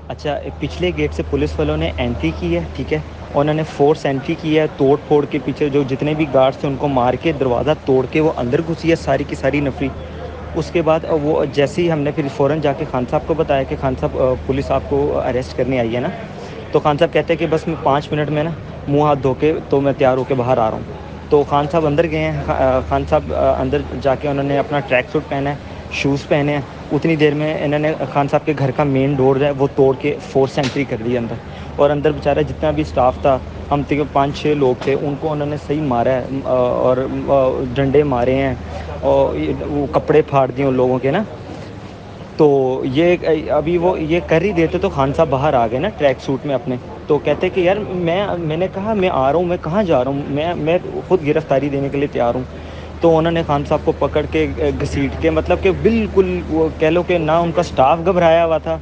اچھا پچھلے گیٹ سے پولیس والوں نے انٹری کی ہے، ٹھیک ہے، اور انہوں نے فورس انٹری کی ہے، توڑ پھوڑ کے پیچھے جو جتنے بھی گارڈس تھے ان کو مار کے دروازہ توڑ کے وہ اندر گھسی ہے ساری کی ساری نفری۔ اس کے بعد وہ جیسے ہی ہم نے پھر فوراً جا کے خان صاحب کو بتایا کہ خان صاحب پولیس آپ کو اریسٹ کرنے آئی ہے نا، تو خان صاحب کہتے ہیں کہ بس میں 5 منٹ میں نا منہ ہاتھ دھو کے تو میں تیار ہو کے باہر آ رہا ہوں۔ تو خان صاحب اندر گئے ہیں، خان صاحب اندر جا کے انہوں نے اپنا ٹریک سوٹ پہنا ہے، شوز پہنے ہیں، اتنی دیر میں انہوں نے خان صاحب کے گھر کا مین ڈور ہے وہ توڑ کے فورس انٹری کر دی اندر، اور اندر بیچارہ جتنا بھی اسٹاف تھا، ہم 5-6 لوگ تھے، ان کو انہوں نے صحیح مارا ہے، اور ڈنڈے مارے ہیں اور وہ کپڑے پھاڑ دیے ان لوگوں کے نا۔ تو یہ ابھی وہ یہ کر ہی دیتے تو خان صاحب باہر آ گئے نا ٹریک سوٹ میں اپنے، تو کہتے کہ یار میں نے کہا میں آ رہا ہوں، میں کہاں جا رہا ہوں، میں خود گرفتاری دینے کے لیے تیار ہوں۔ تو انہوں نے خان صاحب کو پکڑ کے گھسیٹ کے، مطلب کہ بالکل وہ کہہ لو کہ نہ ان کا سٹاف گھبرایا ہوا تھا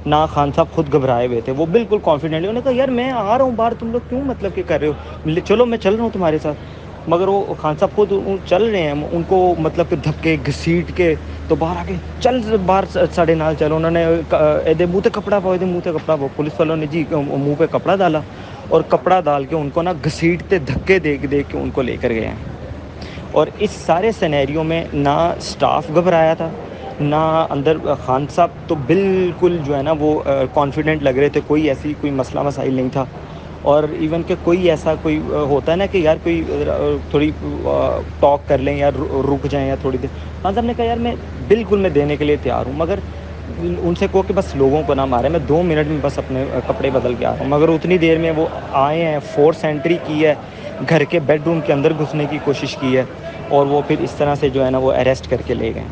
نہ خان صاحب خود گھبرائے ہوئے تھے، وہ بالکل کانفیڈنٹلی انہوں نے کہا یار میں آ رہا ہوں باہر، تم لوگ کیوں مطلب کہ کر رہے ہو، چلو میں چل رہا ہوں تمہارے ساتھ۔ مگر وہ خان صاحب خود چل رہے ہیں، ان کو مطلب کہ دھکے گھسیٹ کے تو باہر آ کے چل باہر ساڑھے نال چلو، انہوں نے منہ تے کپڑا پاؤ، منہ تے کپڑا پاؤ، پولیس والوں نے جی منہ پہ کپڑا ڈالا اور کپڑا ڈال کے ان کو نا گھسیٹتے دھکے دے کے ان کو لے کر گئے ہیں۔ اور اس سارے سینیریو میں نہ سٹاف گھبرایا تھا نہ اندر خان صاحب تو بالکل جو ہے نا وہ کانفیڈنٹ لگ رہے تھے، کوئی ایسی کوئی مسئلہ مسائل نہیں تھا۔ اور ایون کہ کوئی ایسا کوئی ہوتا ہے نا کہ یار کوئی تھوڑی ٹاک کر لیں یا رک جائیں یا تھوڑی دیر، خان صاحب نے کہا یار میں بالکل میں دینے کے لیے تیار ہوں، مگر ان سے کہو کہ بس لوگوں کو نہ مارے، میں 2 منٹ میں بس اپنے کپڑے بدل کے آ رہا ہوں۔ مگر اتنی دیر میں وہ آئے ہیں، فورس انٹری کی ہے، گھر کے بیڈ روم کے اندر گھسنے کی کوشش کی ہے، اور وہ پھر اس طرح سے جو ہے نا وہ اریسٹ کر کے لے گئے۔